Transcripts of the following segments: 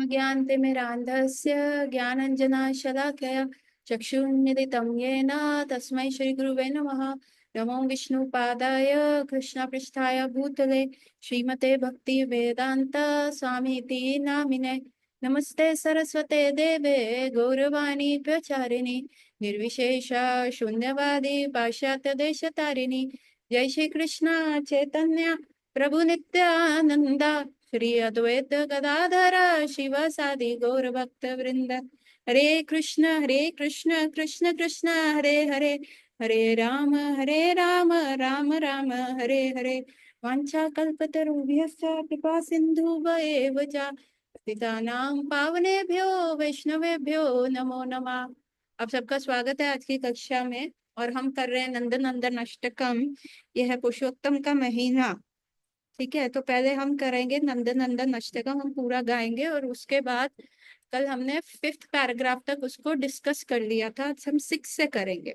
ज्ञानतिमिरान्धस्य ज्ञानञ्जनशलाकया चक्षुन्मिलितं येन तस्मै श्रीगुरुवे नमः। नमो विष्णुपादाय कृष्णपृष्ठाय भूतले श्रीमते भक्तिवेदान्त स्वामीति नामिने। नमस्ते सरस्वते देवे गौरवाणी प्रचारिणे निर्विशेष शून्यवादी पाश्चात्यदेशतारिणी। जय श्री कृष्ण चैतन्य प्रभु नित्यानंदा श्री अद्वैत गदाधर शिव सादि गौर भक्त वृंद। हरे कृष्ण कृष्ण कृष्ण हरे हरे, हरे राम राम राम हरे हरे। वाञ्छा कल्पतरुभ्यश्च कृपा सिन्धुभ्येव च पतितानां पावनेभ्यो वैष्णवेभ्यो नमो नमः। आप सबका स्वागत है आज की कक्षा में। और हम कर रहे हैं नंदनंदन अष्टकम। यह है पुरुषोत्तम का महीना। ठीक है, तो पहले हम करेंगे नंदनंदन अष्टकम, हम पूरा गाएंगे और उसके बाद कल हमने 5th पैराग्राफ तक उसको डिस्कस कर लिया था, आज हम 6 से करेंगे।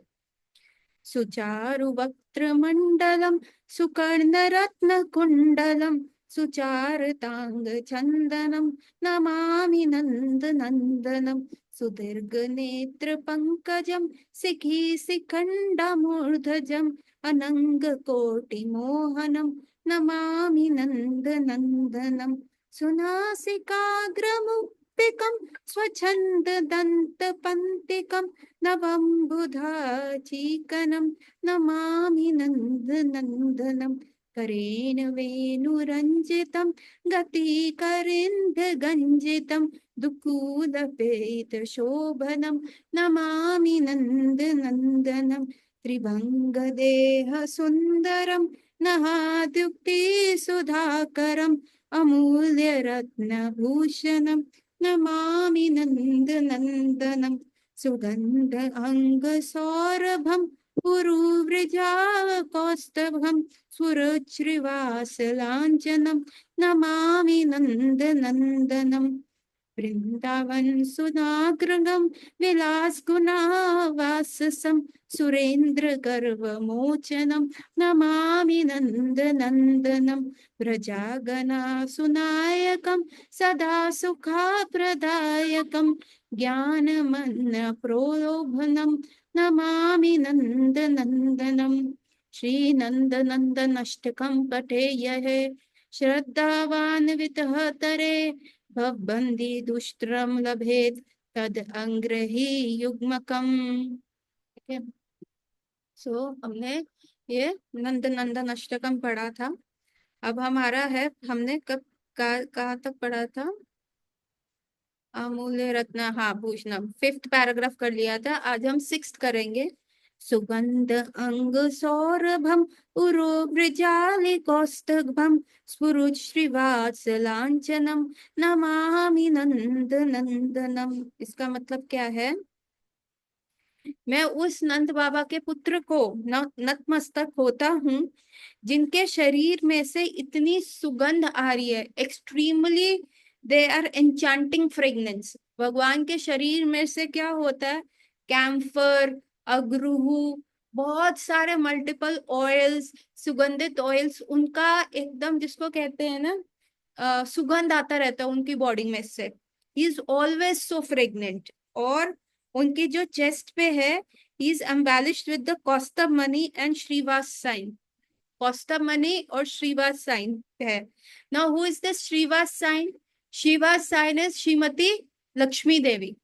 सुचारुवक्त्रमण्डलं सुकर्णरत्नकुण्डलं सुचारुताङ्गचन्दनं नमामि नन्दनन्दनं। सुदीर्घनेत्रपङ्कजं शिखिशिखण्डमूर्धजम् अनङ्गकोटिमोहनं नमामि नन्दनन्दनं। सुनासिकाग्रमुक्तिकं स्वच्छन्ददन्तपन्तिकं नवं बुधाचीकनं नमामि नन्दनन्दनं। करेण वेणुरञ्जितं गतिकरिन्धगञ्जितं दुकूलपेतशोभनं नमामि नन्दनन्दनं। त्रिभङ्गदेहसुन्दरं नहाद्युक्तिसुधाकरम् अमूल्यरत्नभूषणं नमामि नन्दनन्दनं। सुगन्ध अङ्गसौरभं पुरुव्रजाकौस्तभं सुरुचिर्वासलाञ्छनं नमामि नन्दनन्दनं। वृन्दावन सुनाग्रगं विलासगुणावाससं सुरेन्द्रगर्वमोचनं नमामि नन्दनन्दनं। व्रजागना सुनायकं सदा सुखाप्रदायकं ज्ञानमन्नप्रलोभनं नमामि नन्दनन्दनं। श्रीनन्दनन्दन अष्टकं पठे यः श्रद्धावान् वितहतरे भवबन्धि दुष्त्रम लभेत तद अंग्रही युग्मकम। ठीक है, सो हमने ये नंदनंदन अष्टकम पढ़ा था। अब हमारा है, हमने कब कहाँ तक पढ़ा था? अमूल्य रत्न, हाँ भूषणम, 5th पैराग्राफ कर लिया था। आज हम 6th करेंगे। सुगंध अंग सौरभम उरोभृजालि कौस्तभम स्फुरुच श्रीवास लांछनम नमामि नंद नंदनम। इसका मतलब क्या है? मैं उस नंद बाबा के पुत्र को नतमस्तक होता हूँ जिनके शरीर में से इतनी सुगंध आ रही है, extremely they are enchanting fragrance. भगवान के शरीर में से क्या होता है? कैम्फर, अगरूहू, बहुत सारे मल्टीपल ऑयल्स, सुगंधित ऑयल्स, उनका एकदम जिसको कहते हैं ना, सुगंध आता रहता है उनकी बॉडी में से। He is always so fragrant. और उनकी जो चेस्ट पे है, he is embellished with the Kaustubh mani and Shrivas sign. Kaustubh mani और श्रीवास साइन है। Now who is this Shrivas sign? Shrivas sign is Shrimati Lakshmi Devi.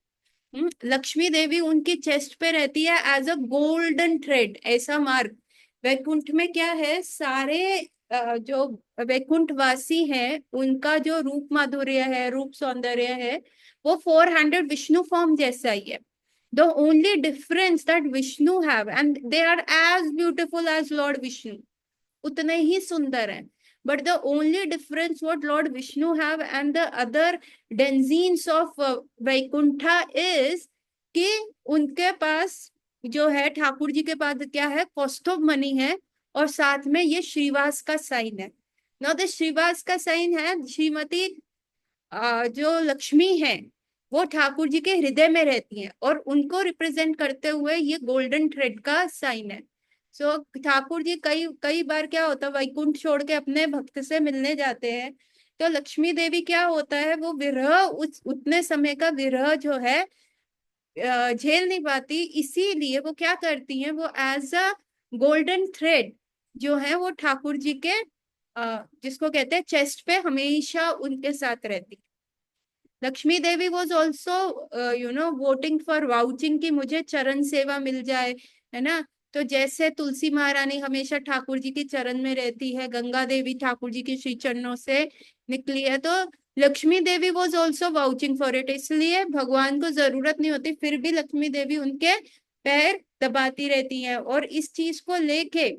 Lakshmi Devi उनकी चेस्ट पे रहती है एज अ गोल्डन थ्रेड, ऐसा मार्क। वैकुंठ में क्या है, सारे जो वैकुंठ वासी हैं उनका जो रूप माधुर्य है, रूप सौंदर्य है, वो 400 विष्णु फॉर्म जैसा ही है। The only difference that Vishnu have, and they are as beautiful as lord Vishnu, उतने ही सुंदर हैं। But the only difference what lord Vishnu have and the other denizens of Vaikuntha is कि उनके पास जो है, ठाकुर जी के पास क्या है? कौस्तुभ मणि है और साथ में ये श्रीवास का साइन है। ना द श्रीवास का साइन है, श्रीमती जो लक्ष्मी है वो ठाकुर जी के हृदय में रहती हैं और उनको रिप्रेजेंट करते हुए ये गोल्डन थ्रेड का साइन है। सो ठाकुर जी कई कई बार क्या होता है, वैकुंठ छोड़ के अपने भक्त से मिलने जाते हैं, तो लक्ष्मी देवी क्या होता है, वो विरह, उस उतने समय का विरह जो है झेल नहीं पाती, इसीलिए वो क्या करती हैं, वो एज अ गोल्डन थ्रेड जो है वो ठाकुर जी के जिसको कहते हैं चेस्ट पे हमेशा उनके साथ रहती। Lakshmi Devi was also voting for vouching की मुझे चरण सेवा मिल जाए, है ना। तो जैसे तुलसी महारानी हमेशा ठाकुर जी की चरण में रहती है, गंगा देवी ठाकुर जी के श्री चरणों से निकली है, तो Lakshmi Devi was also vouching for it, इसलिए भगवान को जरूरत नहीं होती, फिर भी लक्ष्मी देवी उनके पैर दबाती रहती है। और इस चीज को लेके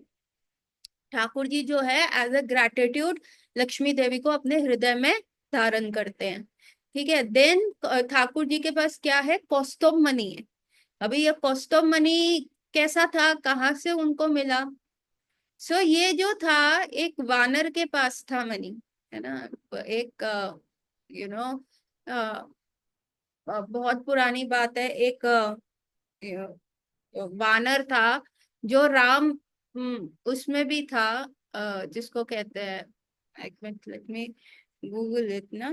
ठाकुर जी जो है एज अ ग्रैटिट्यूड लक्ष्मी देवी को अपने हृदय में धारण करते हैं। ठीक है, देन ठाकुर जी के पास क्या है, कौस्तुभ मणि है। अभी ये कौस्तुभ मणि कैसा था, कहाँ से उनको मिला। ये जो था एक वानर के पास था मणि, है ना। एक यू नो बहुत पुरानी बात है, एक वानर था जो राम उसमें भी था, जिसको कहते हैं, एक minute let me Google it ना।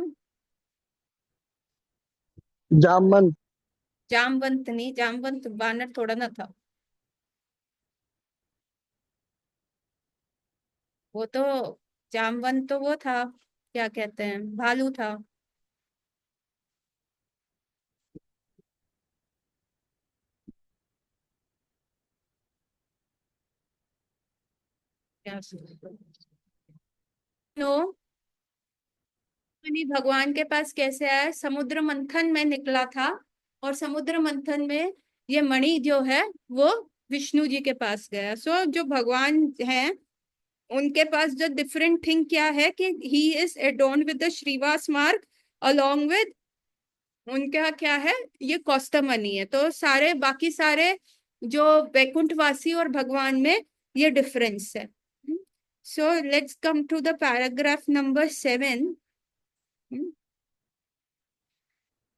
जामन। जामवंत नहीं, जामवंत वानर थोड़ा ना था, वो तो जामवंत तो वो था, क्या कहते हैं, भालू था। क्या नो, मणि भगवान के पास कैसे आया, समुद्र मंथन में निकला था, और समुद्र मंथन में ये मणि जो है वो विष्णु जी के पास गया। जो भगवान हैं उनके पास जो डिफरेंट थिंग क्या है कि he is adorned with the Shrivas mark, along with उनका क्या है, ये कौस्तमनी है। तो सारे बाकी सारे जो वैकुंठवासी और भगवान में ये डिफरेंस है। So let's come to the paragraph number 7।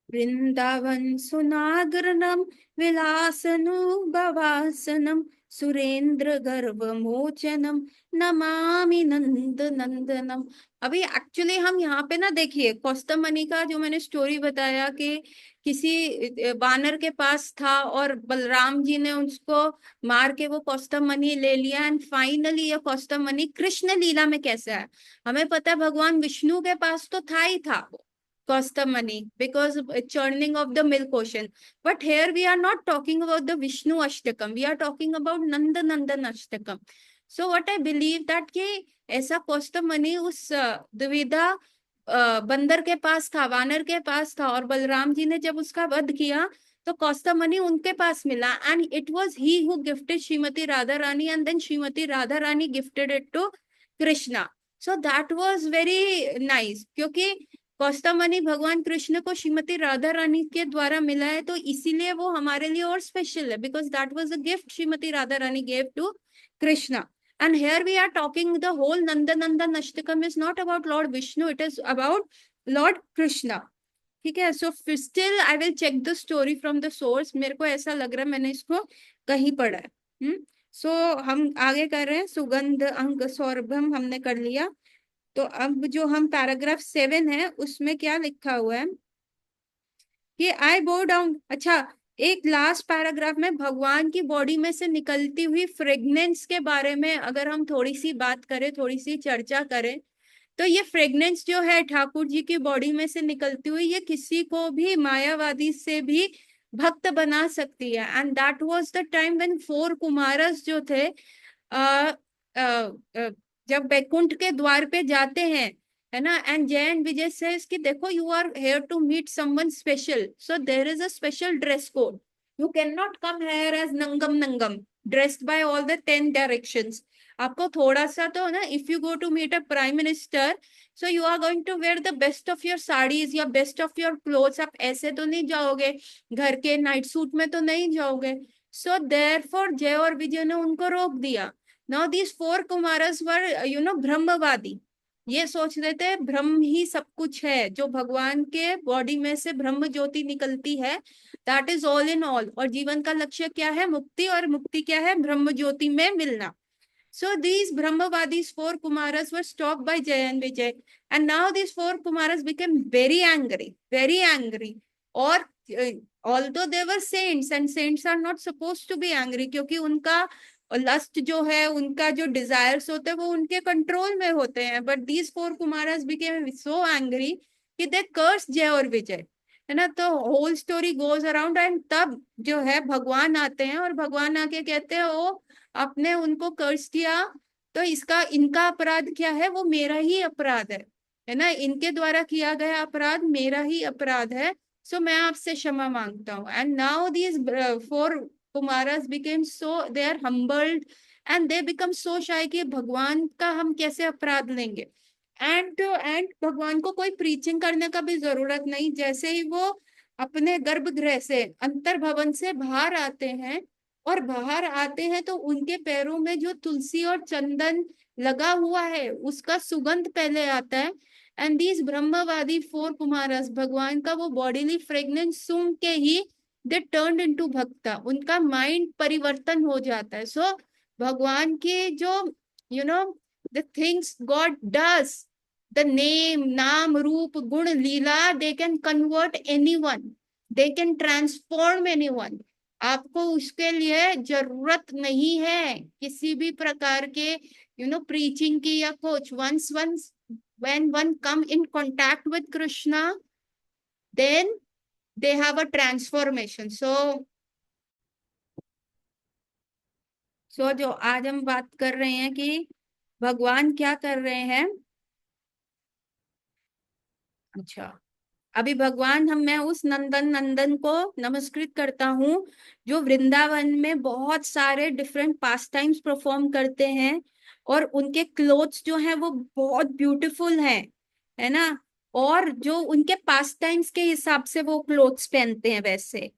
Vrindavan सुनाग्रनम विलासनुभवासनम सुरेंद्र गर्भ मोचनम नमामि नंद नंदनम। अभी एक्चुअली हम यहाँ पे ना देखिए, कौस्तमनी का जो मैंने स्टोरी बताया कि किसी बानर के पास था और बलराम जी ने उसको मार के वो कौस्तमनी ले लिया, एंड फाइनली ये कौस्तमनी कृष्ण लीला में कैसे आया। हमें पता है भगवान विष्णु के पास तो था ही था cost the money because of churning of the milk ocean. But here we are not talking about the Vishnu Ashtakam. We are talking about Nanda Nandan Ashtakam. So what I believe that कि ऐसा cost the money उस द्विधा बंदर के पास था, वानर के पास था, और बलराम जी ने जब उसका वध किया तो कौस्तभ मणि उनके पास मिला, and it was he who gifted Shrimati Radha Rani, and then Shrimati Radha Rani gifted it to Krishna. So that was very nice, क्योंकि कौस्तमनी भगवान कृष्ण को श्रीमती राधा रानी के द्वारा मिला है, तो इसीलिए वो हमारे लिए और स्पेशल है, because that was a gift Shrimati Radha Rani gave to Krishna. And here we are talking the whole Nanda Nandan Ashtakam is not about Lord Vishnu, it is about Lord Krishna. ठीक है, so still I will check the story from the source, मेरे को ऐसा लग रहा है मैंने इसको कहीं पढ़ा है। सो हम आगे कर रहे हैं, सुगंध अंग सौरभम हमने कर लिया। तो अब जो हम पैराग्राफ 7 है उसमें क्या लिखा हुआ है कि आई बो डाउन। अच्छा, एक लास्ट पैराग्राफ में भगवान की बॉडी में से निकलती हुई फ्रेग्नेंस के बारे में अगर हम थोड़ी सी बात करें, थोड़ी सी चर्चा करें, तो ये फ्रेग्नेंस जो है ठाकुर जी की बॉडी में से निकलती हुई, ये किसी को भी मायावादी से भी भक्त बना सकती है। And that was the time when 4 Kumaras जो थे जब बैकुंठ के द्वार पे जाते हैं, है ना, एंड जय एंड विजय सेज कि देखो you are here to meet someone special, so there is a special dress code, you can not come here as नंगम नंगम dressed by all the 10 directions. आपको थोड़ा सा तो ना, if you go to meet a prime minister, so you are going to wear the best of your saris या best of your clothes, आप ऐसे तो नहीं जाओगे, घर के नाइट सूट में तो नहीं जाओगे। सो देयरफॉर जय और विजय ने उनको रोक दिया। नाउ दीज 4 कुमारस वर ब्रह्मवादी, ये सोच रहे थे ब्रह्म ही सब कुछ है, जो भगवान के बॉडी में से ब्रह्म ज्योति निकलती है, that is all in all, और जीवन का लक्ष्य क्या है, मुक्ति, और मुक्ति क्या है, ब्रह्म ज्योति में मिलना। So these Brahmavadis, four Kumaras, were stopped by Jay and Vijay. And now these four Kumaras became very angry, very angry. Or although they were saints, and saints are not supposed to be angry, क्योंकि उनका lust जो है, उनका जो desires होते हैं वो उनके कंट्रोल में होते हैं. But these four Kumaras became so angry कि दे कर्स जय और विजय, है ना. तो whole story goes around, and तब जो है भगवान आते हैं और भगवान आके कहते हैं ओ आपने उनको कर्ज किया, तो इसका इनका अपराध क्या है, वो मेरा ही अपराध है ना. इनके द्वारा किया गया अपराध मेरा ही अपराध है. सो मैं आपसे क्षमा मांगता हूँ. And now these four Kumaras became so they are humbled and they become so shy कि भगवान का हम कैसे अपराध लेंगे. एंड भगवान को कोई प्रीचिंग करने का भी जरूरत नहीं. जैसे ही वो अपने गर्भगृह से, अंतर भवन से बाहर आते हैं, और बाहर आते हैं तो उनके पैरों में जो तुलसी और चंदन लगा हुआ है उसका सुगंध पहले आता है. एंड दीज ब्रह्मवादी फोर कुमारस, भगवान का वो बॉडीली फ्रेग्रेंस सूंघ के ही दे टर्न इनटू भक्ता, उनका माइंड परिवर्तन हो जाता है. सो भगवान के जो you know the things God does, the name, नाम रूप गुण लीला, they can convert anyone, they can transform anyone. आपको उसके लिए जरूरत नहीं है किसी भी प्रकार के प्रीचिंग की या कुछ. Once once when one come in contact with Krishna, then they have a transformation. So जो आज हम बात कर रहे हैं कि भगवान क्या कर रहे हैं. अच्छा, अभी भगवान मैं उस नंदन नंदन को नमस्कृत करता हूँ जो वृंदावन में बहुत सारे डिफरेंट पास टाइम्स परफॉर्म करते हैं, और उनके क्लोथ्स जो हैं वो बहुत ब्यूटीफुल हैं, है ना. और जो उनके पास टाइम्स के हिसाब से वो क्लोथ्स पहनते हैं वैसे.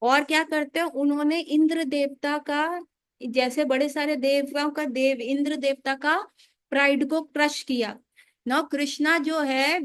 और क्या करते हैं, उन्होंने इंद्र देवता का, जैसे बड़े सारे देवताओं का देव इंद्र देवता का प्राइड को क्रश किया. नौ कृष्णा जो है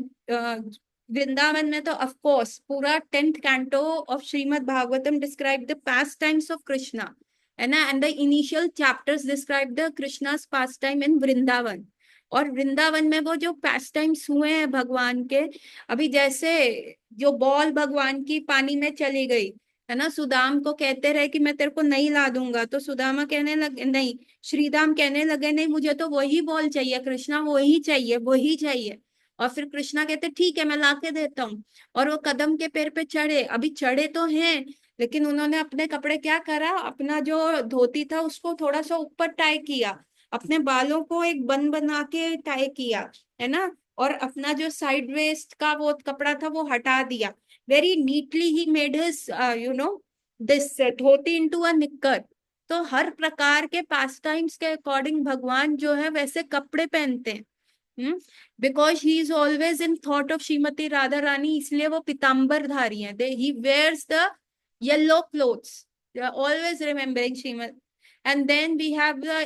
वृंदावन में, तो ऑफ कोर्स पूरा 10th canto of Shrimad Bhagavatam describe the past times of Krishna, है ना. And the initial chapters describe the Krishna's past time in Vrindavan. और वृंदावन में वो जो पास्ट टाइम्स हुए हैं भगवान के, अभी जैसे जो बॉल भगवान की पानी में चली गई, है ना. सुदाम को कहते रहे कि मैं तेरे को नहीं ला दूंगा, तो सुदामा कहने लगे नहीं, श्रीदाम कहने लगे नहीं मुझे तो वही बॉल चाहिए कृष्णा, वही चाहिए वही चाहिए. और फिर कृष्णा कहते ठीक है मैं ला के देता हूँ. और वो कदम के पेड़ पे चढ़े, अभी चढ़े तो हैं, लेकिन उन्होंने अपने कपड़े क्या करा, अपना जो धोती था उसको थोड़ा सा ऊपर टाई किया, अपने बालों को एक बन बना के टाई किया, है ना. और अपना जो साइड वेस्ट का वो कपड़ा था वो हटा दिया. Very neatly he made his this dhoti into a निक्कर. तो हर प्रकार के पास टाइम्स के अकॉर्डिंग भगवान जो है वैसे कपड़े पहनते हैं. Because he is always in thought of Shrimati Radha Rani, इसलिए वो पीताम्बर धारी है. He wears the yellow clothes, always remembering श्रीमद. And then we have the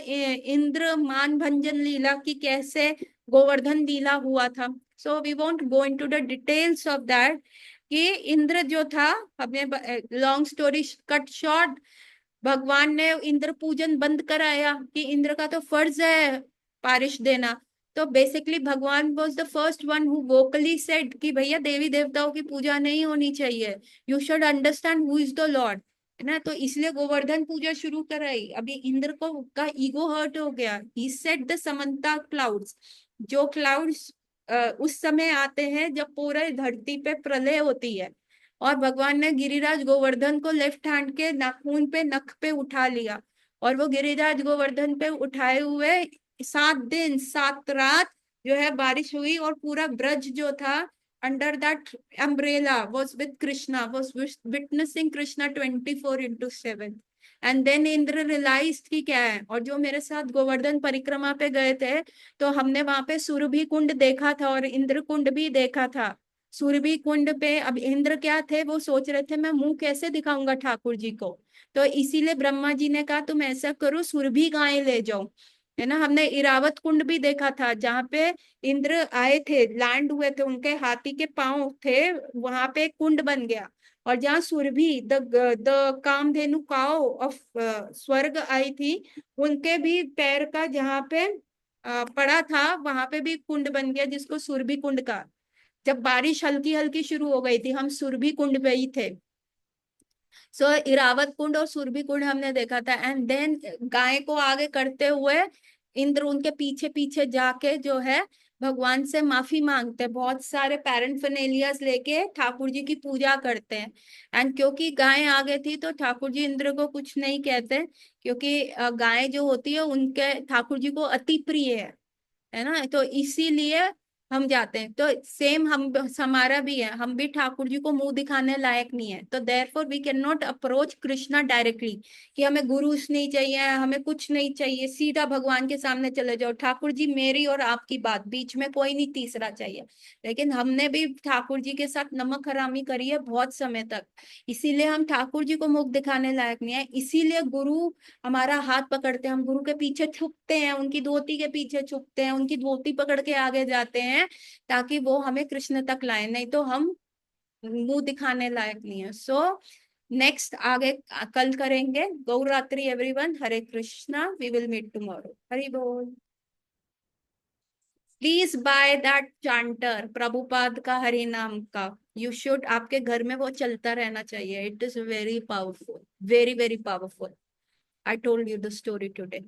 Indra मान भंजन लीला की कैसे गोवर्धन लीला हुआ था. So we won't go into the details of that कि इंद्र जो था, हमने लॉन्ग स्टोरी कट शॉर्ट, भगवान ने इंद्र पूजन बंद कराया कि इंद्र का तो फर्ज है बारिश देना. तो बेसिकली भगवान was the first one who vocally said कि भैया देवी देवताओं की पूजा नहीं होनी चाहिए, you should understand who is the Lord, है ना. तो इसलिए गोवर्धन पूजा शुरू कराई. अभी इंद्र को का ईगो हर्ट हो गया. He said the Samantha clouds, जो क्लाउड्स उस समय आते हैं जब पूरे धरती पे प्रलय होती है. और भगवान ने गिरिराज गोवर्धन को लेफ्ट हैंड के नाखून पे नख पे उठा लिया, और वो गिरिराज गोवर्धन पे उठाए हुए 7 दिन 7 रात जो है बारिश हुई, और पूरा ब्रज जो था under that umbrella was with Krishna, was witnessing Krishna 24/7. And then Indra realized कि क्या है. और जो मेरे साथ गोवर्धन परिक्रमा पे गए थे तो हमने वहां पे सुरभि कुंड देखा था और इंद्र कुंड भी देखा था. सुरभि कुंड पे अब इंद्र क्या थे, वो सोच रहे थे मैं मुंह कैसे दिखाऊंगा ठाकुर जी को. तो इसीलिए ब्रह्मा जी ने कहा तुम ऐसा करो सुरभि गाय ले जाओ. है ना। हमने इरावत कुंड भी देखा था, जहाँ पे इंद्र आए थे, लैंड हुए थे, उनके हाथी के पांव थे, वहां पे एक कुंड बन गया। और जहाँ Surabhi the Kamdhenu cow of Swarg आई थी, उनके भी पैर का जहाँ पे पड़ा था, वहां पे भी कुंड बन गया, जिसको सुरभि कुंड का। जब बारिश हल्की हल्की शुरू हो गई थी, हम सुरभि कुंड पे ही थे। सो इरावत कुंड और सुरभि कुंड हमने देखा था। एंड देन गाय को आगे करते हुए इंद्र उनके पीछे पीछे जाके जो है भगवान से माफी मांगते हैं, बहुत सारे पैरेंफेनेलियास लेके ठाकुर जी की पूजा करते हैं। एंड क्योंकि गाय आगे थी तो ठाकुर जी इंद्र को कुछ नहीं कहते, क्योंकि गाय जो होती है उनके ठाकुर जी को अति प्रिय है ना। तो इसीलिए हम जाते हैं। तो सेम हम हमारा भी है, हम भी ठाकुर जी को मुंह दिखाने लायक नहीं है, तो therefore we can not approach Krishna directly कि हमें गुरुस नहीं चाहिए, हमें कुछ नहीं चाहिए, सीधा भगवान के सामने चले जाओ, ठाकुर जी मेरी और आपकी बात, बीच में कोई नहीं तीसरा चाहिए। लेकिन हमने भी ठाकुर जी के साथ नमक हरामी करी है बहुत समय तक, इसीलिए हम ठाकुर जी को मुख दिखाने लायक नहीं है। इसीलिए गुरु हमारा हाथ पकड़ते हैं, हम गुरु के पीछे छुपते हैं, उनकी धोती के पीछे छुपते हैं, उनकी धोती पकड़ के आगे जाते हैं, ताकि वो हमें कृष्ण तक लाए, नहीं तो हम मुंह दिखाने लायक नहीं है। सो नेक्स्ट आगे कल करेंगे। गौरात्रि everyone, Hare Krishna, we will meet tomorrow, Hari बोल। Please by that chanter Prabhupada का हरि नाम का, यू शुड, आपके घर में वो चलता रहना चाहिए, it is very powerful, very very powerful. I told you the story today.